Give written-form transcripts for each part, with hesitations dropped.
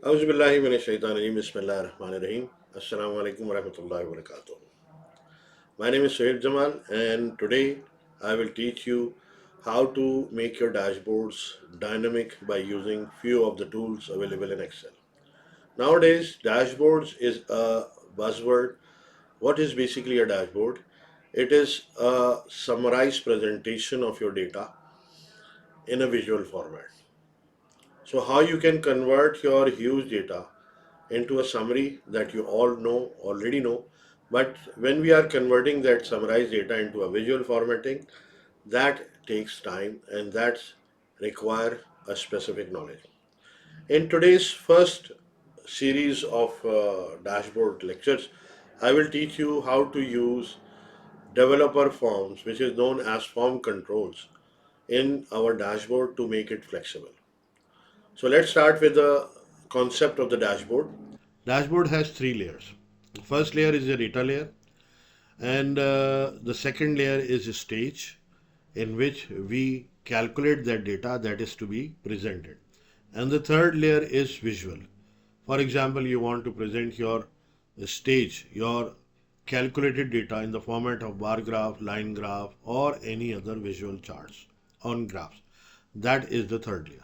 Auzubillahi minash shaitanir rajim. Bismillahir Rahmanir Rahim. Assalamu alaikum warahmatullahi wabarakatuh. My name is Sohaib Jamal, and today I will teach you how to make your dashboards dynamic by using few of the tools available in Excel. Nowadays, dashboards is a buzzword. What is basically a dashboard? It is a summarized presentation of your data in a visual format. So, how you can convert your huge data into a summary that you already know. But when we are converting that summarized data into a visual formatting, that takes time and that's require a specific knowledge. In today's first series of dashboard lectures, I will teach you how to use developer forms, which is known as form controls, in our dashboard to make it flexible. So let's start with the concept of the dashboard. Dashboard has three layers. The first layer is a data layer, and the second layer is a stage in which we calculate that data that is to be presented. And the third layer is visual. For example, you want to present your stage, your calculated data in the format of bar graph, line graph, or any other visual charts on graphs. That is the third layer.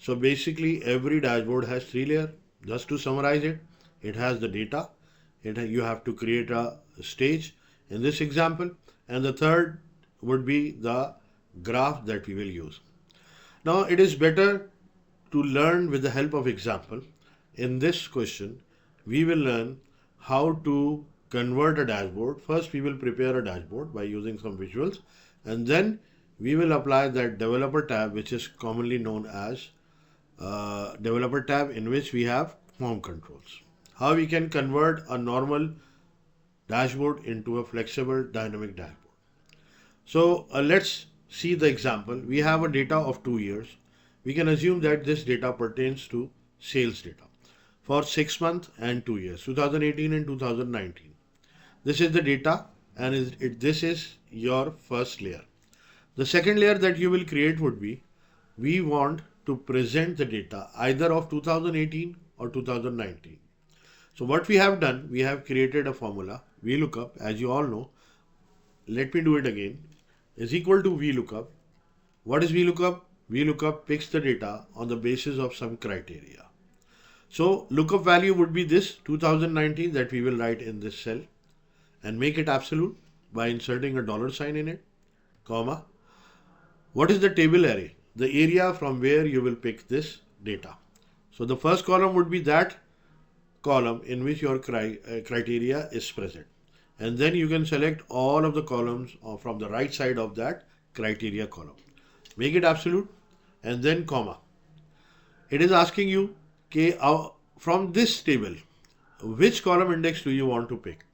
So basically, every dashboard has three layers. Just to summarize it, it has the data. You have to create a stage in this example, and the third would be the graph that we will use. Now, it is better to learn with the help of example. In this question, we will learn how to convert a dashboard. First, we will prepare a dashboard by using some visuals, and then we will apply that developer tab, which is commonly known as developer tab, in which we have form controls. How we can convert a normal dashboard into a flexible dynamic dashboard. So let's see the example. We have a data of 2 years. We can assume that this data pertains to sales data for 6 months and 2 years, 2018 and 2019. This is the data, and this is your first layer. The second layer that you will create would be, we want to present the data either of 2018 or 2019. So what we have done, we have created a formula, VLOOKUP, as you all know. Let me do it again, is equal to VLOOKUP. What is VLOOKUP? VLOOKUP picks the data on the basis of some criteria. So lookup value would be this 2019 that we will write in this cell and make it absolute by inserting a dollar sign in it, comma. What is the table array? The area from where you will pick this data. So the first column would be that column in which your criteria is present. And then you can select all of the columns from the right side of that criteria column. Make it absolute and then comma. It is asking you, okay, from this table, which column index do you want to pick?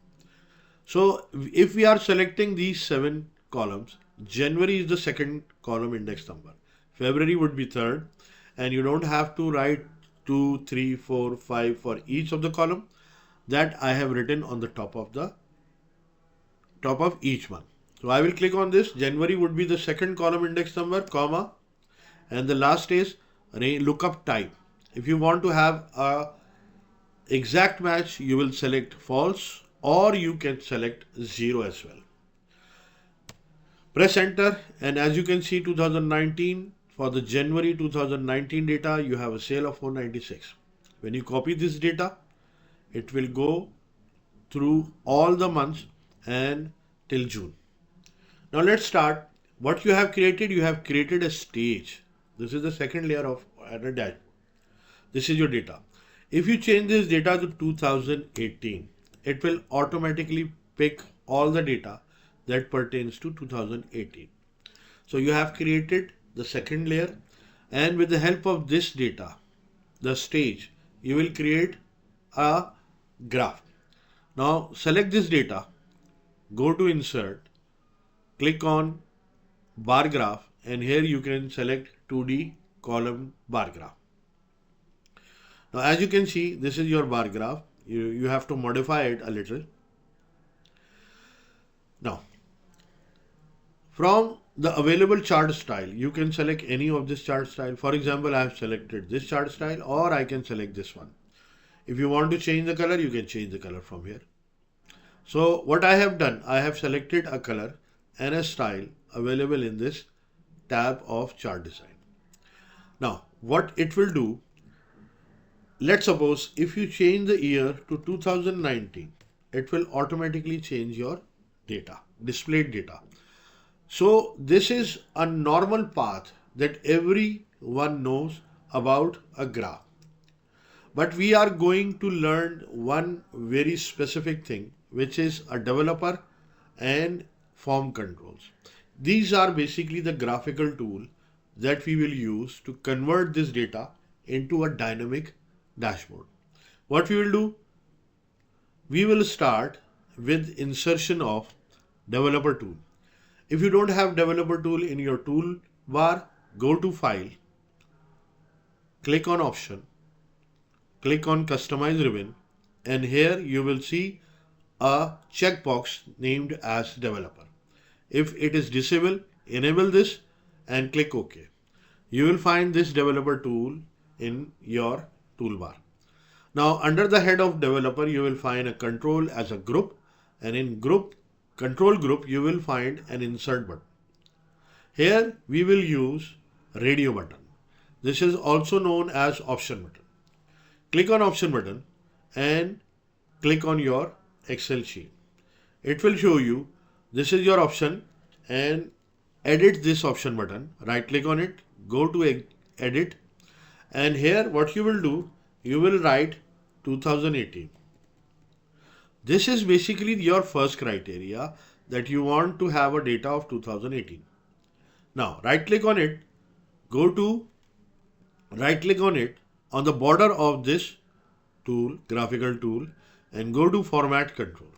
So if we are selecting these 7 columns, January is the second column index number. February would be third, and you don't have to write 2, 3, 4, 5 for each of the column. That I have written on the top of each one. So I will click on this. January would be the second column index number, comma, and the last is lookup type. If you want to have a exact match, you will select false, or you can select 0 as well. Press enter, and as you can see, 2019, for the January 2019 data, you have a sale of 496. When you copy this data, it will go through all the months and till June. Now let's start. What you have created a stage. This is the second layer of a dashboard. This is your data. If you change this data to 2018, it will automatically pick all the data that pertains to 2018. So you have created the second layer, and with the help of this data, the stage, you will create a graph. Now select this data, go to insert, click on bar graph, and here you can select 2D column bar graph. Now as you can see, this is your bar graph. You have to modify it a little. Now from the available chart style. You can select any of this chart style. For example, I have selected this chart style, or I can select this one. If you want to change the color, you can change the color from here. So what I have done, I have selected a color and a style available in this tab of chart design. Now, what it will do, let's suppose if you change the year to 2019, it will automatically change your data, displayed data. So this is a normal path that everyone knows about a graph. But we are going to learn one very specific thing, which is a developer and form controls. These are basically the graphical tool that we will use to convert this data into a dynamic dashboard. What we will do? We will start with insertion of developer tool. If you don't have developer tool in your toolbar, go to file, click on option, click on customize ribbon, and here you will see a checkbox named as developer. If it is disabled, enable this and click OK. You will find this developer tool in your toolbar. Now under the head of developer, you will find a control as a group, and in control group you will find an insert button. Here we will use radio button. This is also known as option button. Click on option button and click on your Excel sheet. It will show you this is your option, and edit this option button. Right click on it, go to edit, and here what you will do, you will write 2018. This is basically your first criteria, that you want to have a data of 2018. Now right click on it, right click on it on the border of this tool, graphical tool, and go to format control.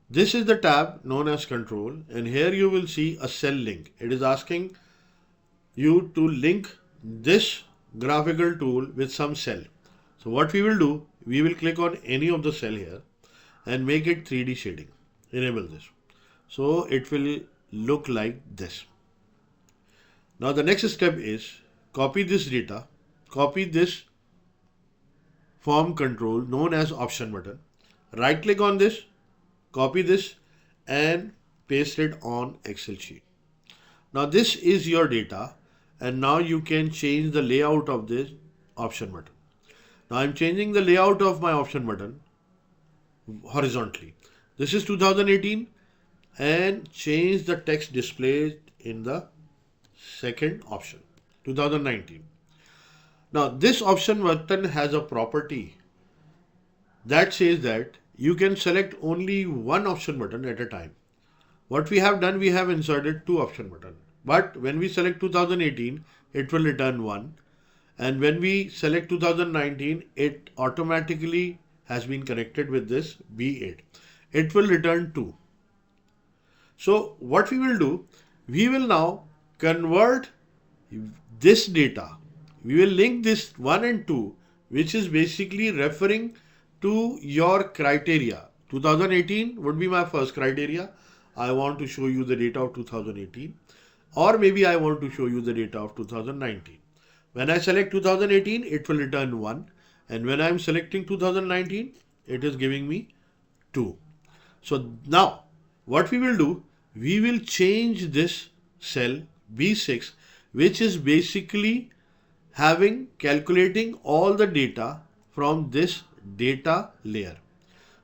This is the tab known as control, and here you will see a cell link. It is asking you to link this graphical tool with some cell. So what we will do, we will click on any of the cell here and make it 3D shading. Enable this. So it will look like this. Now the next step is copy this data, copy this form control known as option button. Right click on this, copy this and paste it on Excel sheet. Now this is your data, and now you can change the layout of this option button. Now I'm changing the layout of my option button horizontally. This is 2018, and change the text displayed in the second option, 2019. Now this option button has a property that says that you can select only one option button at a time. What we have done, we have inserted two option buttons. But when we select 2018, it will return 1. And when we select 2019, it automatically has been connected with this B8. It will return 2. So what we will do, we will now convert this data. We will link this 1 and 2, which is basically referring to your criteria. 2018 would be my first criteria. I want to show you the data of 2018, or maybe I want to show you the data of 2019. When I select 2018, it will return 1, and when I am selecting 2019, it is giving me 2. So now what we will do, we will change this cell B6, which is basically calculating all the data from this data layer.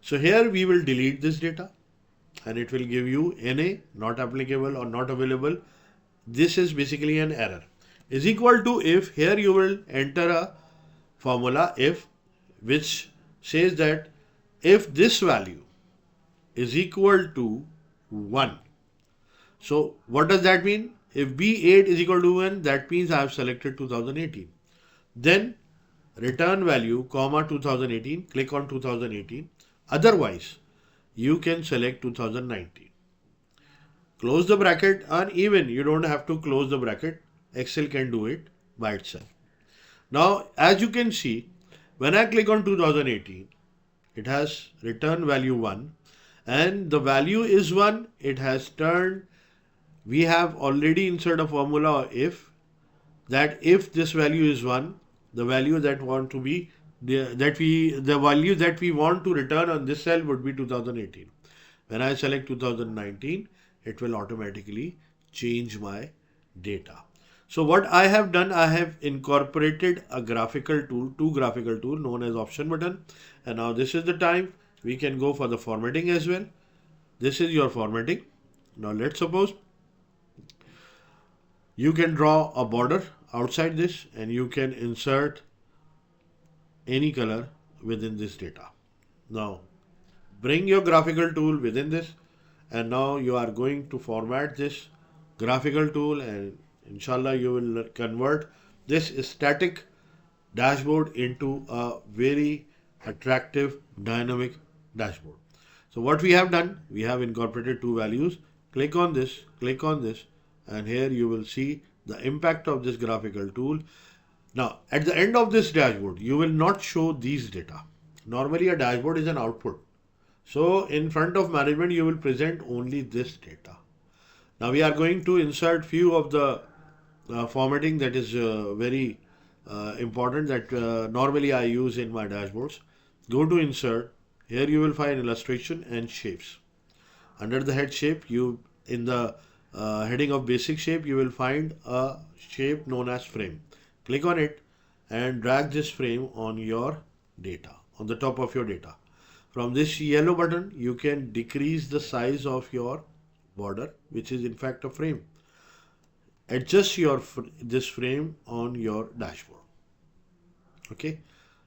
So here we will delete this data, and it will give you NA, not applicable or not available. This is basically an error. Is equal to if. Here you will enter a formula if, which says that if this value is equal to 1. So what does that mean? If B8 is equal to 1, that means I have selected 2018. Then return value, comma 2018, click on 2018. Otherwise, you can select 2019. Close the bracket, and even you don't have to close the bracket. Excel can do it by itself. Now, as you can see, when I click on 2018, it has return value 1, and the value is 1. It has turned we have already inserted a formula if, that if this value is 1, the value that want to be the value that we want to return on this cell would be 2018. When I select 2019, it will automatically change my data. So what I have done, I have incorporated a graphical tool, two graphical tool known as option button. And now this is the time we can go for the formatting as well. This is your formatting. Now let's suppose you can draw a border outside this and you can insert any color within this data. Now bring your graphical tool within this, and now you are going to format this graphical tool, and inshallah you will convert this static dashboard into a very attractive dynamic dashboard. So what we have done, we have incorporated two values. Click on this, and here you will see the impact of this graphical tool. Now, at the end of this dashboard, you will not show these data. Normally, a dashboard is an output. So, in front of management, you will present only this data. Now, we are going to insert few of the formatting that is very important that normally I use in my dashboards. Go to insert. Here you will find illustration and shapes. Under the head shape, you in the heading of basic shape, you will find a shape known as frame. Click on it and drag this frame on your data, on the top of your data. From this yellow button, you can decrease the size of your border, which is in fact a frame. Adjust this frame on your dashboard. Okay.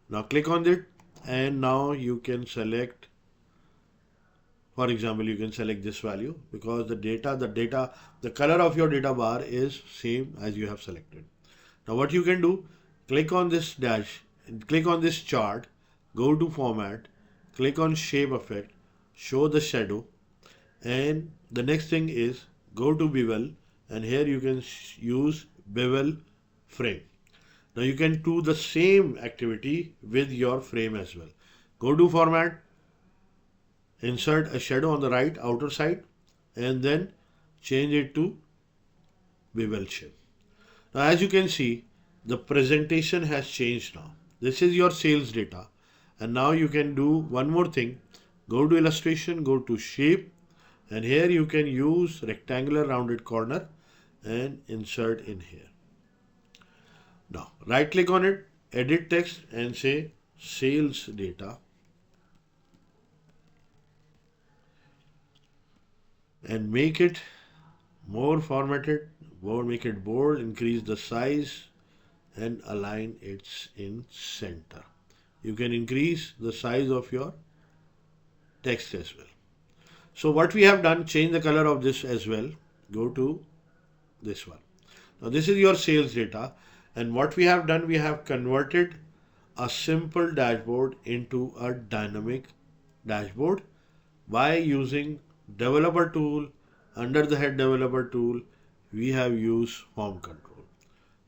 Now click on it, and now you can select. For example, you can select this value because the color of your data bar is same as you have selected. Now what you can do, click on this click on this chart, go to format, click on shape effect, show the shadow, and the next thing is go to bevel, and here you can use bevel frame. Now you can do the same activity with your frame as well. Go to format, insert a shadow on the right outer side, and then change it to bevel shape. Now as you can see, the presentation has changed now. This is your sales data, and now you can do one more thing. Go to illustration, go to shape, and here you can use rectangular rounded corner and insert in here. Now right click on it, edit text, and say sales data, and make it more formatted, more, make it bold, increase the size, and align it in center. You can increase the size of your text as well. So what we have done, change the color of this as well. Go to this one. Now this is your sales data, and what we have done, we have converted a simple dashboard into a dynamic dashboard by using developer tool. Under the head developer tool, we have used form control.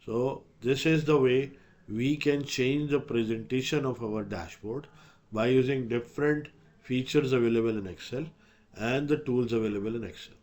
So this is the way we can change the presentation of our dashboard by using different features available in Excel and the tools available in Excel.